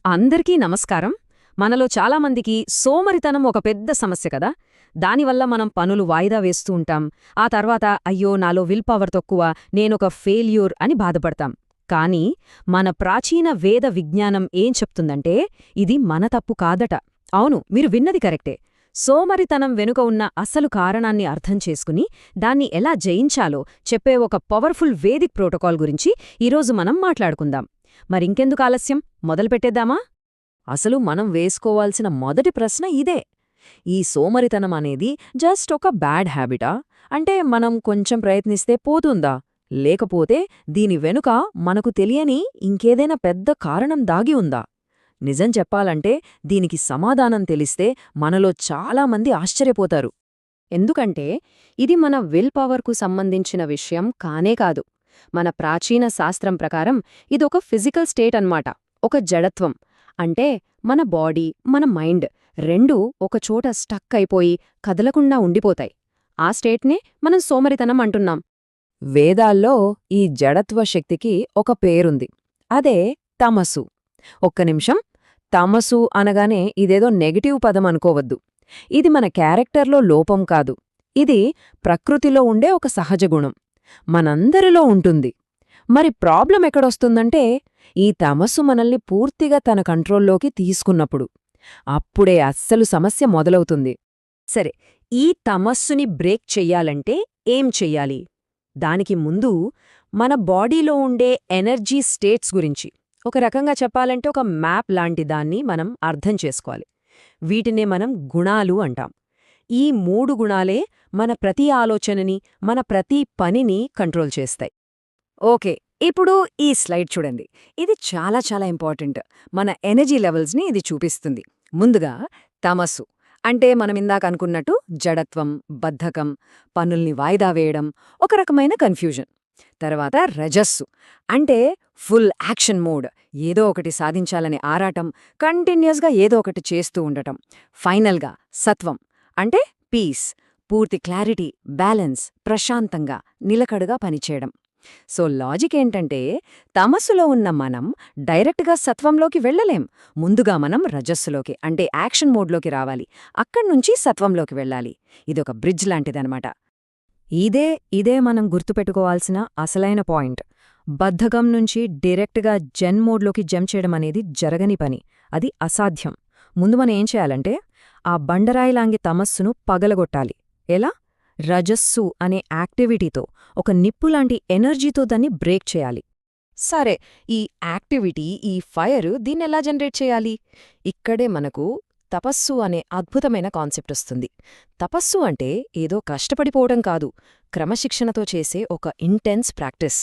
అందరికీ నమస్కారం. మనలో చాలామందికి సోమరితనం ఒక పెద్ద సమస్య కదా. దానివల్ల మనం పనులు వాయిదా వేస్తూ ఉంటాం. ఆ తర్వాత అయ్యో నాలో విల్ పవర్ తక్కువ, నేనొక ఫెయిల్యూర్ అని బాధపడతాం. కానీ మన ప్రాచీన వేద విజ్ఞానం ఏం చెప్తుందంటే ఇది మన తప్పు కాదట. అవును, మీరు విన్నది కరెక్టే. సోమరితనం వెనుక ఉన్న అసలు కారణాన్ని అర్థం చేసుకుని దాన్ని ఎలా జయించాలో చెప్పే ఒక పవర్ఫుల్ వేదిక్ ప్రోటోకాల్ గురించి ఈరోజు మనం మాట్లాడుకుందాం. మరింకెందుకు ఆలస్యం, మొదలుపెట్టేద్దామా? అసలు మనం వేసుకోవాల్సిన మొదటి ప్రశ్న ఇదే. ఈ సోమరితనం అనేది జస్ట్ ఒక బ్యాడ్ హ్యాబిటా? అంటే మనం కొంచెం ప్రయత్నిస్తే పోతుందా? లేకపోతే దీని వెనుక మనకు తెలియని ఇంకేదైనా పెద్ద కారణం దాగి ఉందా? నిజం చెప్పాలంటే దీనికి సమాధానం తెలిస్తే మనలో చాలామంది ఆశ్చర్యపోతారు. ఎందుకంటే ఇది మన విల్ పవర్కు సంబంధించిన విషయం కానే కాదు. మన ప్రాచీన శాస్త్రం ప్రకారం ఇదొక ఫిజికల్ స్టేట్ అన్నమాట. ఒక జడత్వం. అంటే మన బాడీ, మన మైండ్ రెండూ ఒకచోట స్టక్ అయిపోయి కదలకుండా ఉండిపోతాయి. ఆ స్టేట్నే మనం సోమరితనం అంటున్నాం. వేదాల్లో ఈ జడత్వ శక్తికి ఒక పేరుంది. అదే తమసు. ఒక్క నిమిషం. తమసు అనగానే ఇదేదో నెగటివ్ పదం అనుకోవద్దు. ఇది మన క్యారెక్టర్లో లోపం కాదు. ఇది ప్రకృతిలో ఉండే ఒక సహజ గుణం. మనందరిలో ఉంటుంది. మరి ప్రాబ్లం ఎక్కడొస్తుందంటే ఈ తమస్సు మనల్ని పూర్తిగా తన కంట్రోల్లోకి తీసుకున్నప్పుడు. అప్పుడే అస్సలు సమస్య మొదలవుతుంది. సరే, ఈ తమస్సుని బ్రేక్ చెయ్యాలంటే ఏం చెయ్యాలి? దానికి ముందు మన బాడీలో ఉండే ఎనర్జీ స్టేట్స్ గురించి ఒక రకంగా చెప్పాలంటే ఒక మ్యాప్ లాంటి దాన్ని మనం అర్థం చేసుకోవాలి. వీటినే మనం గుణాలు అంటాం. ఈ 3 గుణాలే మన ప్రతి ఆలోచనని, మన ప్రతి పనిని కంట్రోల్ చేస్తాయి. ఓకే, ఇప్పుడు ఈ స్లైడ్ చూడండి. ఇది చాలా చాలా ఇంపార్టెంట్. మన ఎనర్జీ లెవెల్స్ని ఇది చూపిస్తుంది. ముందుగా తమస్సు అంటే మనమిందాక అనుకున్నట్టు జడత్వం, బద్ధకం, పనుల్ని వాయిదా వేయడం, ఒక రకమైన కన్ఫ్యూజన్. తర్వాత రజస్సు అంటే ఫుల్ యాక్షన్ మోడ్, ఏదో ఒకటి సాధించాలనే ఆరాటం, కంటిన్యూస్గా ఏదో ఒకటి చేస్తూ ఉండటం. ఫైనల్గా సత్వం అంటే పీస్, పూర్తి క్లారిటీ, బ్యాలెన్స్, ప్రశాంతంగా, నిలకడగా పనిచేయడం. సో లాజిక్ ఏంటంటే తమస్సులో ఉన్న మనం డైరెక్ట్గా సత్వంలోకి వెళ్ళలేం. ముందుగా మనం రజస్సులోకి అంటే యాక్షన్ మోడ్లోకి రావాలి. అక్కడ్నుంచి సత్వంలోకి వెళ్ళాలి. ఇదొక బ్రిడ్జ్ లాంటిదనమాట. ఇదే మనం గుర్తుపెట్టుకోవాల్సిన అసలైన పాయింట్. బద్ధకం నుంచి డైరెక్ట్గా జెన్ మోడ్లోకి జంప్ చేయడం అనేది జరగని పని. అది అసాధ్యం. ముందు మనం ఏం చేయాలంటే ఆ బండరాయిలాంగి తమస్సును పగలగొట్టాలి. ఎలా? రజస్సు అనే యాక్టివిటీతో, ఒక నిప్పులాంటి ఎనర్జీతో దాన్ని బ్రేక్ చేయాలి. సరే, ఈ యాక్టివిటీ, ఈ ఫైర్ దీన్నెలా జనరేట్ చేయాలి? ఇక్కడే మనకు తపస్సు అనే అద్భుతమైన కాన్సెప్ట్ వస్తుంది. తపస్సు అంటే ఏదో కష్టపడిపోవడం కాదు, క్రమశిక్షణతో చేసే ఒక ఇంటెన్స్ ప్రాక్టీస్.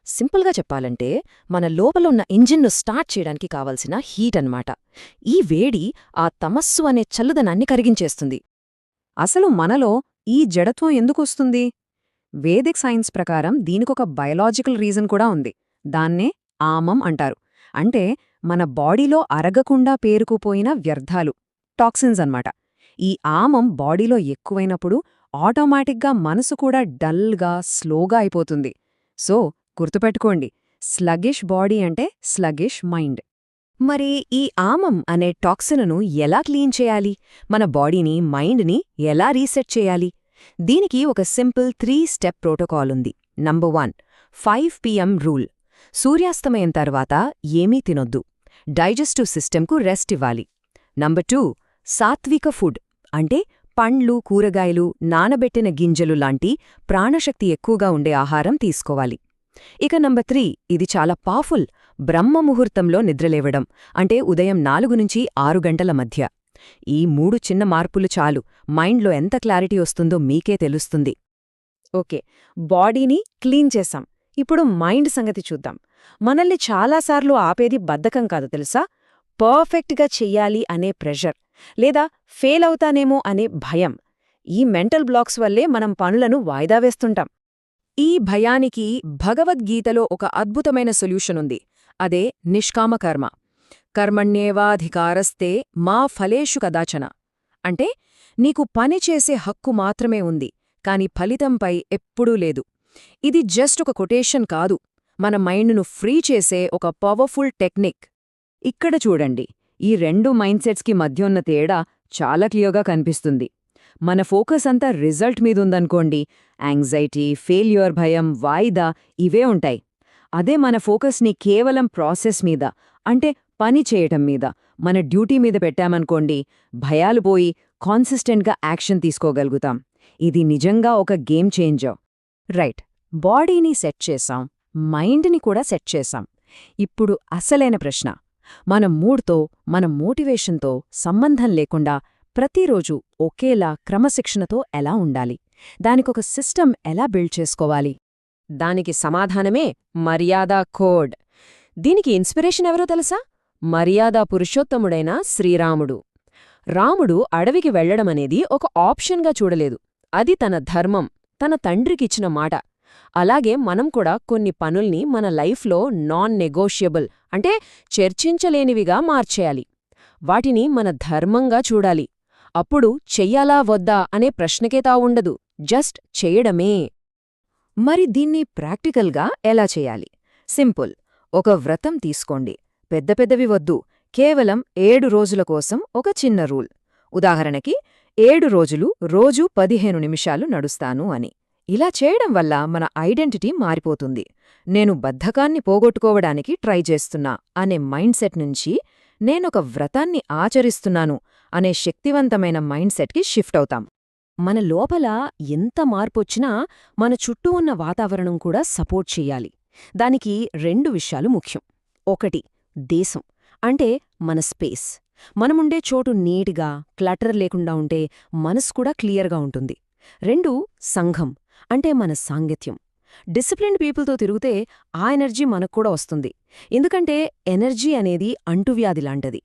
సింపుల్గా చెప్పాలంటే మన లోపల ఉన్న ఇంజిన్ను స్టార్ట్ చేయడానికి కావలసిన హీట్ అన్నమాట. ఈ వేడి ఆ తమస్సు అనే చల్లుదనాన్ని కరిగించేస్తుంది. అసలు మనలో ఈ జడత్వం ఎందుకొస్తుంది? వేదిక్ సైన్స్ ప్రకారం దీనికొక బయలాజికల్ రీజన్ కూడా ఉంది. దాన్నే ఆమం అంటారు. అంటే మన బాడీలో అరగకుండా పేరుకుపోయిన వ్యర్థాలు, టాక్సిన్స్ అన్నమాట. ఈ ఆమం బాడీలో ఎక్కువైనప్పుడు ఆటోమేటిక్గా మనసు కూడా డల్గా, స్లోగా అయిపోతుంది. సో గుర్తుపెట్టుకోండి, స్లగిష్ బాడీ అంటే స్లగిష్ మైండ్. మరి ఈ ఆమం అనే టాక్సిన్ను ఎలా క్లీన్ చేయాలి? మన బాడీని, మైండ్ని ఎలా రీసెట్ చేయాలి? దీనికి ఒక సింపుల్ 3 స్టెప్ ప్రోటోకాల్ ఉంది. Number 1, 5 PM rule. సూర్యాస్తమయం తర్వాత ఏమీ తినొద్దు. డైజెస్టివ్ సిస్టమ్కు రెస్ట్ ఇవ్వాలి. నంబర్ 2, సాత్విక ఫుడ్ అంటే పండ్లు, కూరగాయలు, నానబెట్టిన గింజలు లాంటి ప్రాణశక్తి ఎక్కువగా ఉండే ఆహారం తీసుకోవాలి. ఇక నంబర్ 3, ఇది చాలా పవర్ఫుల్, బ్రహ్మముహూర్తంలో నిద్రలేవడం. అంటే ఉదయం 4 నుంచి 6 గంటల మధ్య. ఈ 3 చిన్న మార్పులు చాలు, మైండ్లో ఎంత క్లారిటీ వస్తుందో మీకే తెలుస్తుంది. ఓకే, బాడీని క్లీన్ చేశాం. ఇప్పుడు మైండ్ సంగతి చూద్దాం. మనల్ని చాలాసార్లు ఆపేది బద్ధకం కాదు తెలుసా, పర్ఫెక్ట్గా చెయ్యాలి అనే ప్రెషర్, లేదా ఫెయిల్ అవుతానేమో అనే భయం. ఈ మెంటల్ బ్లాక్స్ వల్లే మనం పనులను వాయిదా వేస్తుంటాం. ఈ భయానికి భగవద్గీతలో ఒక అద్భుతమైన సొల్యూషన్ ఉంది. అదే నిష్కామకర్మ. కర్మణ్యేవాధికారస్తే మా ఫలేషు కదాచన. అంటే నీకు పని చేసే హక్కు మాత్రమే ఉంది, కాని ఫలితంపై ఎప్పుడూ లేదు. ఇది జస్ట్ ఒక కొటేషన్ కాదు, మన మైండ్ను ఫ్రీ చేసే ఒక పవర్ఫుల్ టెక్నిక్. ఇక్కడ చూడండి, ఈ రెండు మైండ్ సెట్స్కి మధ్య ఉన్న తేడా చాలా క్లియర్గా కనిపిస్తుంది. మన ఫోకస్ అంతా రిజల్ట్ మీదుందనుకోండి, యాంగ్జైటీ, ఫెయిల్యూర్ భయం, వాయిదా ఇవే ఉంటాయి. అదే మన ఫోకస్ని కేవలం ప్రాసెస్ మీద, అంటే పని చేయటం మీద, మన డ్యూటీ మీద పెట్టామనుకోండి, భయాలు పోయి కాన్సిస్టెంట్గా యాక్షన్ తీసుకోగలుగుతాం. ఇది నిజంగా ఒక గేమ్ చేంజర్. రైట్, బాడీని సెట్ చేశాం, మైండ్ని కూడా సెట్ చేశాం. ఇప్పుడు అసలైన ప్రశ్న, మన మూడ్తో, మన మోటివేషన్తో సంబంధం లేకుండా ప్రతిరోజు ఒకేలా క్రమశిక్షణతో ఎలా ఉండాలి? దానికొక సిస్టమ్ ఎలా బిల్డ్ చేసుకోవాలి? దానికి సమాధానమే మర్యాదా కోడ్. దీనికి ఇన్స్పిరేషన్ ఎవరో తెలుసా? మర్యాదా పురుషోత్తముడైన శ్రీరాముడు. రాముడు అడవికి వెళ్లడమనేది ఒక ఆప్షన్గా చూడలేదు. అది తన ధర్మం, తన తండ్రికిచ్చిన మాట. అలాగే మనం కూడా కొన్ని పనుల్ని మన లైఫ్లో నాన్ నెగోషియబుల్, అంటే చర్చించలేనివిగా మార్చేయాలి. వాటిని మన ధర్మంగా చూడాలి. అప్పుడు చెయ్యాలా వద్దా అనే ప్రశ్నకే తావుండదు, జస్ట్ చేయడమే. మరి దీన్ని ప్రాక్టికల్గా ఎలా చేయాలి? సింపుల్, ఒక వ్రతం తీసుకోండి. పెద్ద పెద్దవి వద్దు, కేవలం 7 రోజుల కోసం ఒక చిన్న రూల్. ఉదాహరణకి 7 రోజులు రోజూ 15 నిమిషాలు నడుస్తాను అని. ఇలా చేయడం వల్ల మన ఐడెంటిటీ మారిపోతుంది. నేను బద్ధకాన్ని పోగొట్టుకోవడానికి ట్రై చేస్తున్నా అనే మైండ్ సెట్ నుంచి నేనొక వ్రతాన్ని ఆచరిస్తున్నాను అనే శక్తివంతమైన మైండ్ సెట్కి షిఫ్ట్ అవుతాం. మన లోపల ఎంత మార్పొచ్చినా మన చుట్టూ ఉన్న వాతావరణం కూడా సపోర్ట్ చెయ్యాలి. దానికి 2 విషయాలు ముఖ్యం. 1, దేశం, అంటే మన స్పేస్. మనముండే చోటు నీట్గా, క్లటర్ లేకుండా ఉంటే మనసు కూడా క్లియర్గా ఉంటుంది. 2, సంఘం, అంటే మన సాంగత్యం. డిసిప్లిన్డ్ పీపుల్తో తిరిగితే ఆ ఎనర్జీ మనక్కూడా వస్తుంది. ఎందుకంటే ఎనర్జీ అనేది అంటువ్యాధిలాంటిది.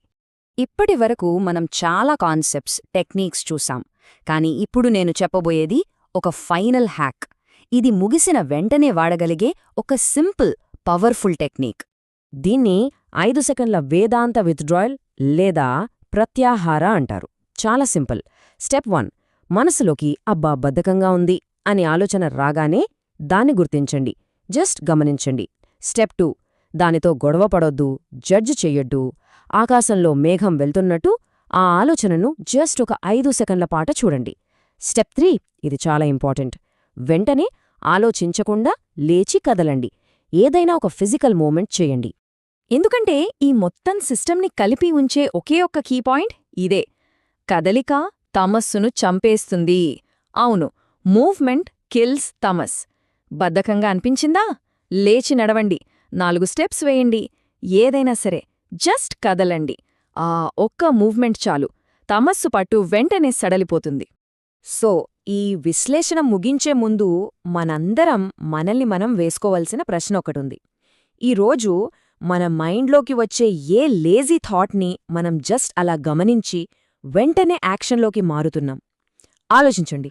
ఇప్పటివరకు మనం చాలా కాన్సెప్ట్స్, టెక్నిక్స్ చూసాం. కానీ ఇప్పుడు నేను చెప్పబోయేది ఒక ఫైనల్ హ్యాక్. ఇది ముగిసిన వెంటనే వాడగలిగే ఒక సింపుల్, పవర్ఫుల్ టెక్నిక్. దీన్ని 5 సెకండ్ల వేదాంత విత్డ్రాయల్ లేదా ప్రత్యాహార అంటారు. చాలా సింపుల్. స్టెప్ 1, మనసులోకి అబ్బా బద్ధకంగా ఉంది అని ఆలోచన రాగానే దాన్ని గుర్తించండి, జస్ట్ గమనించండి. స్టెప్ 2, దానితో గొడవపడొద్దు, జడ్జ్ చెయ్యొద్దు. ఆకాశంలో మేఘం వెళ్తున్నట్టు ఆ ఆలోచనను జస్ట్ ఒక 5 సెకండ్ల పాట చూడండి. స్టెప్ 3, ఇది చాలా ఇంపార్టెంట్. వెంటనే ఆలోచించకుండా లేచి కదలండి. ఏదైనా ఒక ఫిజికల్ మూమెంట్ చేయండి. ఎందుకంటే ఈ మొత్తం సిస్టమ్ని కలిపి ఉంచే ఒకే ఒక్క కీ పాయింట్ ఇదే: కదలిక తమస్సును చంపేస్తుంది. అవును, మూవ్మెంట్ కిల్స్ తమస్. బద్ధకంగా అనిపించిందా? లేచి నడవండి, 4 స్టెప్స్ వేయండి. ఏదైనా సరే, జస్ట్ కదలండి. ఆ ఒక్క మూవ్మెంట్ చాలు, తమస్సు పట్టు వెంటనే సడలిపోతుంది. సో, ఈ విశ్లేషణ ముగించే ముందు మనందరం మనల్ని మనం వేసుకోవలసిన ప్రశ్న ఒకటుంది. ఈరోజు మన మైండ్లోకి వచ్చే ఏ లేజీ థాట్ని మనం జస్ట్ అలా గమనించి వెంటనే యాక్షన్లోకి మారుతున్నాం? ఆలోచించండి.